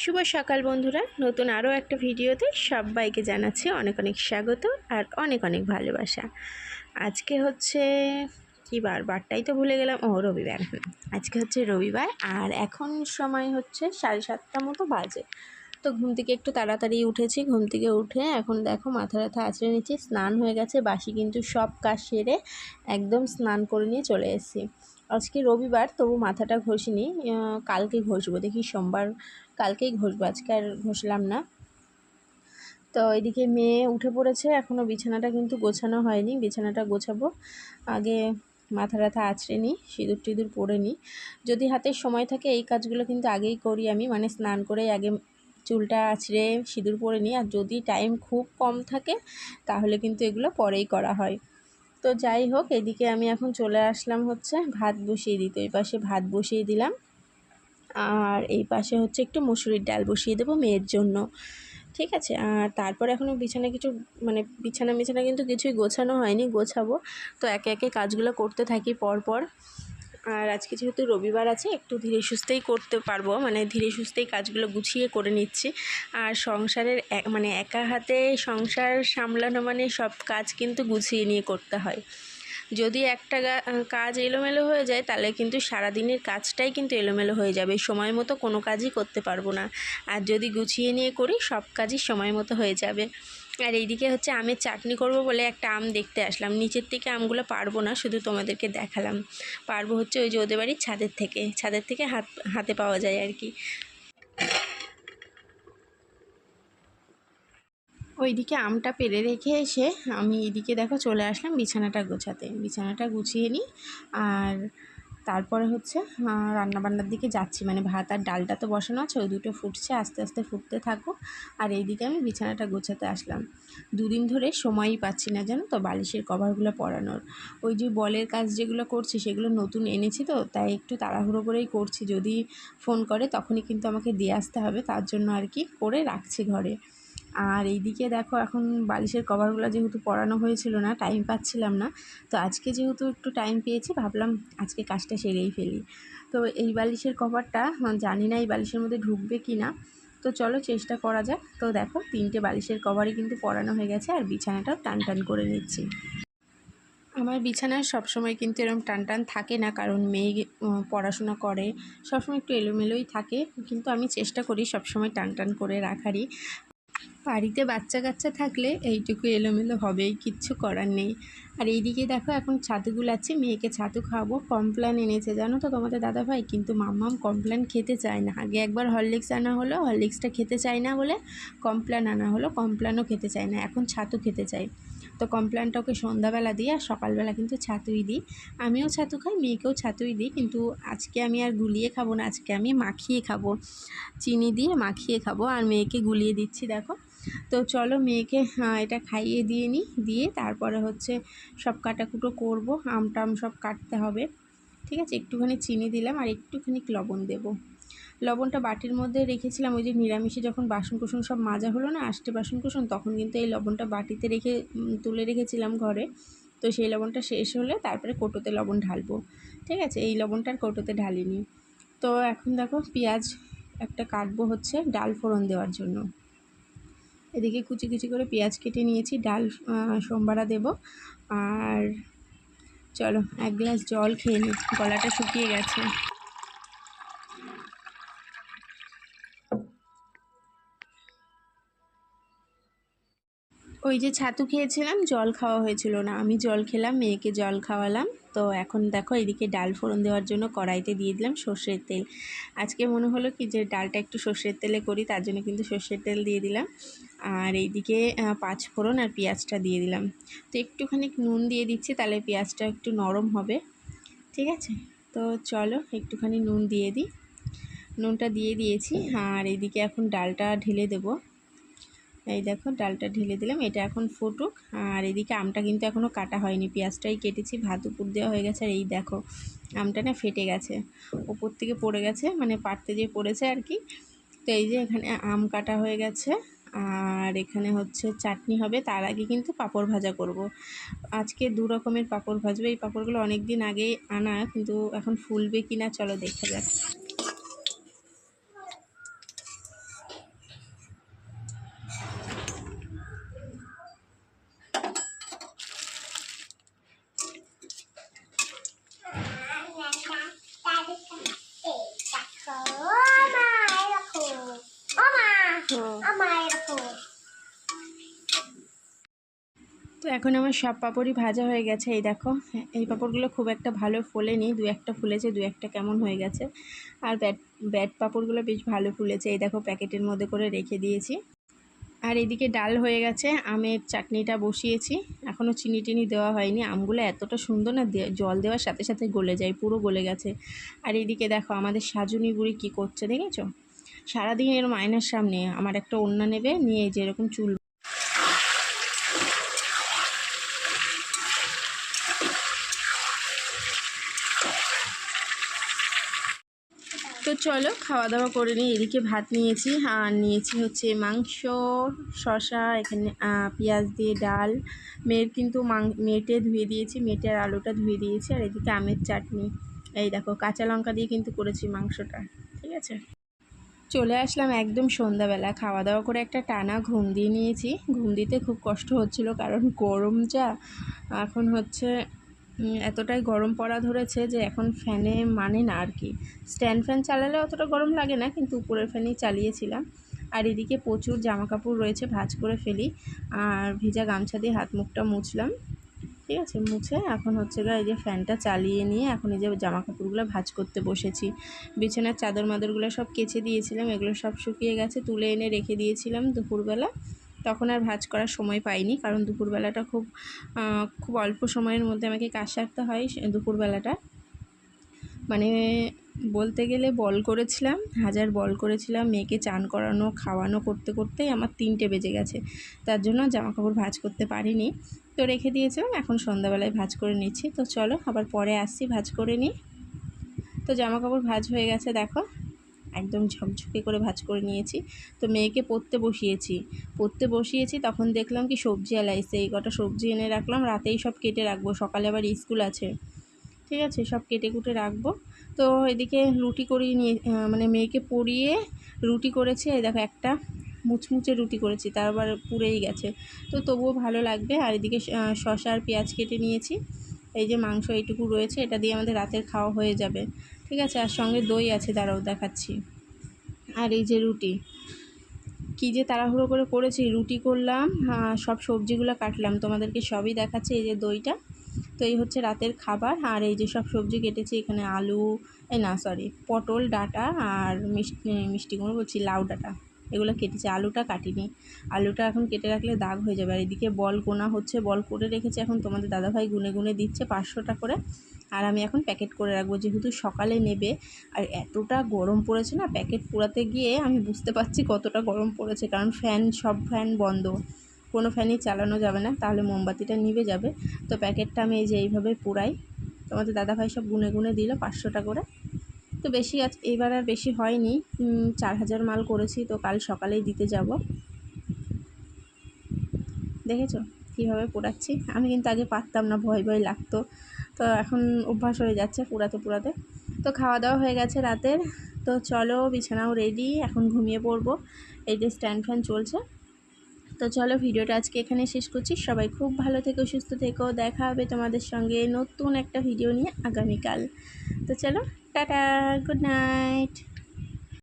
শুভ সকাল বন্ধুরা, নতুন আরও একটা ভিডিওতে সবাইকে জানাচ্ছি অনেক অনেক স্বাগত আর অনেক অনেক ভালোবাসা। আজকে হচ্ছে কী বারটাই তো ভুলে গেলাম। রবিবার। আজকে হচ্ছে রবিবার আর এখন সময় হচ্ছে 7:30 মতো বাজে। তো ঘুম থেকে একটু তাড়াতাড়ি উঠেছি। ঘুম থেকে উঠে এখন দেখো মাথা ব্যথা আঁচড়ে নিচ্ছি। স্নান হয়ে গেছে, বাসি কিন্তু সব কাজ সেরে একদম স্নান করে নিয়ে চলে এসেছি। আজকে রবিবার, তবু মাথাটা ঘষিনি, কালকে ঘষবো, দেখি সোমবার কালকেই ঘষবো, আজকে আর ঘষলাম না। তো এদিকে মেয়ে উঠে পড়েছে, এখনও বিছানাটা কিন্তু গোছানো হয়নি। বিছানাটা গোছাবো, আগে মাথা ব্যথা আঁচড়ে নিই, সিঁদুর টিঁদুর পরে নিই। যদি হাতে সময় থাকে এই কাজগুলো কিন্তু আগেই করি আমি, মানে স্নান করে আগে চুলটা আঁচড়ে সিঁদুর পরে নিই। আর যদি টাইম খুব কম থাকে তাহলে কিন্তু এগুলো পরেই করা হয়। তো যাই হোক, এদিকে আমি এখন চলে আসলাম হচ্ছে ভাত বসিয়ে দিতে। এই পাশে ভাত বসিয়ে দিলাম আর এই পাশে হচ্ছে একটু মুসুরির ডাল বসিয়ে দেবো মেয়ের জন্য, ঠিক আছে। আর তারপর এখনও বিছানা কিন্তু কিছুই গোছানো হয়নি, গোছাবো। তো একে একে কাজগুলো করতে থাকি পরপর। আর আজকে যেহেতু রবিবার আছে, একটু ধীরে সুস্থেই করতে পারবো, মানে ধীরে সুস্থেই কাজগুলো গুছিয়ে করে নিচ্ছি। আর সংসারের একা হাতে সংসার সামলানো মানে সব কাজ কিন্তু গুছিয়ে নিয়ে করতে হয়। যদি একটা কাজ এলোমেলো হয়ে যায় তাহলে কিন্তু সারাদিনের কাজটাই কিন্তু এলোমেলো হয়ে যাবে, সময় মতো কোনো কাজই করতে পারবো না। আর যদি গুছিয়ে নিয়ে করি সব কাজই সময় মতো হয়ে যাবে। আর এইদিকে হচ্ছে আমের চাটনি করব বলে একটা আম দেখতে আসলাম। নিচের থেকে আমগুলো পারবো না, শুধু তোমাদেরকে দেখালাম। পারবো হচ্ছে ওই যে ওদের বাড়ির ছাদের থেকে হাতে পাওয়া যায় আর কি। ওইদিকে আমটা পেড়ে রেখে এসে আমি এইদিকে দেখো চলে আসলাম বিছানাটা গোছাতে। বিছানাটা গুছিয়ে নিই আর তারপরে হচ্ছে রান্নাবান্নার দিকে যাচ্ছি। মানে ভাত আর ডালটা তো বসানো আছে, ওই দুটো ফুটছে, আস্তে আস্তে ফুটতে থাকো। আর এইদিকে আমি বিছানাটা গোছাতে আসলাম। দুদিন ধরে সময়ই পাচ্ছি না জানো তো বালিশের কভারগুলো পরানোর। ওই যে বলের কাজ যেগুলো করছি সেগুলো নতুন এনেছি, তো তাই একটু তাড়াহুড়ো করেই করছি। যদি ফোন করে তখনই কিন্তু আমাকে দিয়ে আসতে হবে, তার জন্য আর কি করে রাখছি ঘরে। আর এইদিকে দেখো এখন বালিশের কভারগুলো যেহেতু পরানো হয়েছিল না, টাইম পাচ্ছিলাম না, তো আজকে যেহেতু একটু টাইম পেয়েছি ভাবলাম আজকে কাজটা সেরেই ফেলি। তো এই বালিশের কভারটা জানি না এই বালিশের মধ্যে ঢুকবে কি না, তো চলো চেষ্টা করা যাক। তো দেখো 3টে বালিশের কভারই কিন্তু পরানো হয়ে গেছে আর বিছানাটাও টান টান করে নিচ্ছি। আমার বিছানায় সবসময় কিন্তু এরকম টান টান থাকে না, কারণ মেয়ে পড়াশোনা করে, সবসময় একটু এলোমেলোই থাকে, কিন্তু আমি চেষ্টা করি সবসময় টান টান করে রাখারই। বাড়িতে বাচ্চা কাচ্চা থাকলে এইটুকু এলোমেলো হবেই, কিচ্ছু করার নেই। আর এইদিকে দেখো এখন ছাতু গুলাচ্ছি, মেয়েকে ছাতু খাওয়াবো। কমপ্ল্যান এনেছে জানো তো তোমাদের দাদাভাই, কিন্তু মাম্মাম কমপ্ল্যান খেতে চায় না। আগে একবার হরলিক্স আনা হলো, হরলিক্সটা খেতে চায় না বলে কমপ্ল্যান আনা হলো, কমপ্ল্যানও খেতে চায় না, এখন ছাতু খেতে চাই। তো কমপ্ল্যানটা ওকে সন্ধ্যাবেলা দিই আর সকালবেলা কিন্তু ছাতুই দিই। আমিও ছাতু খাই, মেয়েকেও ছাতুই দিই, কিন্তু আজকে আমি আর গুলিয়ে খাবো না, আজকে আমি মাখিয়ে খাবো, চিনি দিয়ে মাখিয়ে খাবো। আর মেয়েকে গুলিয়ে দিচ্ছি দেখো। তো চলো মেয়েকে এটা খাইয়ে দিয়ে নিই, দিয়ে তারপরে হচ্ছে সব কাটাকুটো করব। আম সব কাটতে হবে, ঠিক আছে। একটুখানি চিনি দিলাম আর একটুখানি লবণ দেব। লবণটা বাটির মধ্যে রেখেছিলাম, ওই যে নিরামিষে যখন বাসনকুসন সব মাজা হলো না, আষ্টে বাসনকুসন, তখন কিন্তু এই লবণটা বাটিতে রেখে তুলে রেখেছিলাম ঘরে। তো সেই লবণটা শেষ হলে তারপরে কৌটোতে লবণ ঢালবো, ঠিক আছে। এই লবণটা আর কৌটোতে ঢালিনি। তো এখন দেখো পেঁয়াজ একটা কাটবো হচ্ছে ডাল ফোড়ন দেওয়ার জন্য। এদিকে কুচি কুচি করে পেঁয়াজ কেটে নিয়েছি, ডাল সোমবারা দেব। আর চলো এক গ্লাস জল খেয়ে নিই, গলাটা শুকিয়ে গেছে। ওই যে ছাতু খেয়েছিলাম, জল খাওয়া হয়েছিল না, আমি জল খেলাম, মেয়েকে জল খাওয়ালাম। তো এখন দেখো এদিকে ডাল ফোড়ন দেওয়ার জন্য কড়াইতে দিয়ে দিলাম সর্ষের তেল। আজকে মনে হলো কি যে ডালটা একটু সর্ষের তেলে করি, তার জন্য কিন্তু সর্ষের তেল দিয়ে দিলাম। আর এইদিকে 5 ফোড়ন আর পেঁয়াজটা দিয়ে দিলাম। তো একটুখানি নুন দিয়ে দিচ্ছি, তাহলে পেঁয়াজটা একটু নরম হবে, ঠিক আছে। তো চলো একটুখানি নুন দিয়ে দিই, নুনটা দিয়ে দিয়েছি। আর এইদিকে এখন ডালটা ঢেলে দেবো। এই দেখো ডালটা ঢেলে দিলাম, এটা এখন ফুটুক। আর এদিকে আমটা কিন্তু এখনও কাটা হয়নি, পেঁয়াজটাই কেটেছি, ভাত উপর দেওয়া হয়ে গেছে। আর এই দেখো আমটা না ফেটে গেছে, ওপর থেকে পড়ে গেছে, মানে পাড়তে যেয়ে পড়েছে আর কি। তো এই যে এখানে আম কাটা হয়ে গেছে আর এখানে হচ্ছে চাটনি হবে। তার আগে কিন্তু পাঁপড় ভাজা করব। আজকে 2 রকমের পাঁপড় ভাজবে। এই পাঁপড়গুলো অনেক দিন আগেই আনা, কিন্তু এখন ফুলবে কি না চলো দেখা যাক। তো এখন আমার সব পাঁপড়ই ভাজা হয়ে গেছে। এই দেখো, এই পাঁপড়গুলো খুব একটা ভালো ফোলেনি, দু একটা ফুলেছে, দু একটা কেমন হয়ে গেছে। আর ব্যাট পাঁপড়গুলো বেশ ভালো ফুলেছে। এই দেখো, প্যাকেটের মধ্যে করে রেখে দিয়েছি। আর এদিকে ডাল হয়ে গেছে, আমের চাটনিটা বসিয়েছি, এখনও চিনি টিনি দেওয়া হয়নি। আমগুলো এতটা সুন্দর না, জল দেওয়ার সাথে সাথে গলে যায়, পুরো গলে গেছে। আর এদিকে দেখো আমাদের সাজুনি বুড়ি কী করছে দেখেছো? সারাদিন এর মায়নার সামনে আমার একটা ওড়না নেবে, নিয়ে যে এরকম চুল। তো চলো খাওয়া দাওয়া করে নিই। এদিকে ভাত নিয়েছি, আর নিয়েছি হচ্ছে মাংস, শসা, এখানে পেঁয়াজ দিয়ে ডাল। মেয়ের কিন্তু মেটে ধুয়ে দিয়েছি, মেটে আর আলুটা ধুয়ে দিয়েছি। আর এদিকে আমের চাটনি। এই দেখো, কাঁচা লঙ্কা দিয়ে কিন্তু করেছি মাংসটা, ঠিক আছে। চলে আসলাম একদম সন্ধ্যাবেলা, খাওয়া দাওয়া করে একটা টানা ঘুম দিয়ে নিয়েছি। ঘুম দিতে খুব কষ্ট হচ্ছিল, কারণ গরম যা এখন হচ্ছে, এতটাই গরম পড়া ধরেছে যে এখন ফ্যানে মানে না আর কি। স্ট্যান্ড ফ্যান চালালে অতটা গরম লাগে না, কিন্তু উপরের ফ্যানেই চালিয়েছিলাম। আর এদিকে প্রচুর জামা কাপড় রয়েছে, ভাঁজ করে ফেলি। আর ভিজা গামছা দিয়ে হাত মুখটা মুছলাম, ঠিক আছে। মুছে এখন হচ্ছে এই যে ফ্যানটা চালিয়ে নিয়ে এখন এই যে জামা কাপড়গুলো ভাঁজ করতে বসেছি। বিছানার চাদর মাদরগুলো সব কেচে দিয়েছিলাম, এগুলো সব শুকিয়ে গেছে, তুলে এনে রেখে দিয়েছিলাম দুপুরবেলা। তখন আর ভাঁজ করার সময় পাইনি, কারণ দুপুরবেলাটা খুব অল্প সময়ের মধ্যে আমাকে কাজ সারতে হয়। দুপুরবেলাটা মানে বলতে গেলে বল করেছিলাম, হাজার বল করেছিলাম। মেয়েকে চান করানো খাওয়ানো করতে করতেই আমার 3টে বেজে গেছে, তার জন্য জামাকাপড় ভাঁজ করতে পারিনি। তো রেখে দিয়েছিলাম, এখন সন্ধ্যাবেলায় ভাঁজ করে নিচ্ছি। তো চলো আবার পরে আসছি, ভাঁজ করে নিই। তো জামাকাপড় ভাঁজ হয়ে গেছে, দেখো একদম ঝকঝকে করে ভাঁজ করে নিয়েছি। তো মেয়েকে পড়তে বসিয়েছি তখন দেখলাম কি সবজি এলাইছে, এই কটা সবজি এনে রাখলাম, রাতেই সব কেটে রাখবো, সকালে আবার স্কুল আছে, ঠিক আছে। সব কেটে কুটে রাখবো। তো এদিকে রুটি করিয়ে নিয়ে মানে মেয়েকে পরিয়ে রুটি করেছি। এই দেখো একটা মুচমুচে রুটি করেছি, তার আবার পুড়েই গেছে, তো তবুও ভালো লাগবে। আর এদিকে শসা আর পেঁয়াজ কেটে নিয়েছি। এই যে মাংস এইটুকু রয়েছে, এটা দিয়ে আমাদের রাতের খাওয়া হয়ে যাবে, ঠিক আছে। আর সঙ্গে দই আছে, দাঁড়াও দেখাচ্ছি। আর এই যে রুটি, কী যে তাড়াহুড়ো করে করেছি, রুটি করলাম, সব সবজিগুলো কাটলাম, তোমাদেরকে সবই দেখাচ্ছি। এই যে দইটা, তো এই হচ্ছে রাতের খাবার। আর এই যে সব সবজি কেটেছি, এখানে আলু, পটল ডাঁটা, আর মিষ্টি কুমড়ো বলছি, লাউ ডাঁটা, এগুলো কেটেছি। আলুটা কাটিনি, আলুটা এখন কেটে রাখলে দাগ হয়ে যাবে। আর এদিকে বল গোনা হচ্ছে, বল করে রেখেছি, এখন তোমাদের দাদাভাই গুনে গুনে দিচ্ছে 500টা করে। আর আমি এখন প্যাকেট করে রাখবো, যেহেতু সকালে নেবে। আর এতটা গরম পড়েছে না, প্যাকেট পোড়াতে গিয়ে আমি বুঝতে পারছি কতটা গরম পড়েছে, কারণ সব ফ্যান বন্ধ, কোনো ফ্যানই চালানো যাবে না, তাহলে মোমবাতিটা নিভে যাবে। তো প্যাকেটটা আমি এই যে এইভাবে পোড়াই। তোমাদের দাদাভাই সব গুনে গুনে দিল 500টা করে। তো বেশি এইবার আর বেশি হয়নি, 4000 মাল করেছি, তো কাল সকালেই দিতে যাব। দেখেছো কীভাবে পোড়াচ্ছি? আমি কিন্তু আগে পারতাম না, ভয় ভয় লাগতো, তো এখন অভ্যাস হয়ে যাচ্ছে পোড়াতে। তো খাওয়া দাওয়া হয়ে গেছে রাতের। তো চলো বিছানাও রেডি, এখন ঘুমিয়ে পড়বো। এই যে স্ট্যান্ড ফ্যান চলছে। তো চলো ভিডিওটা আজকে এখানে শেষ করছি। সবাই খুব ভালো থেকো, সুস্থ থেকো, দেখা হবে তোমাদের সঙ্গে নতুন একটা ভিডিও নিয়ে আগামীকাল। তো চলো টাটা, গুড নাইট।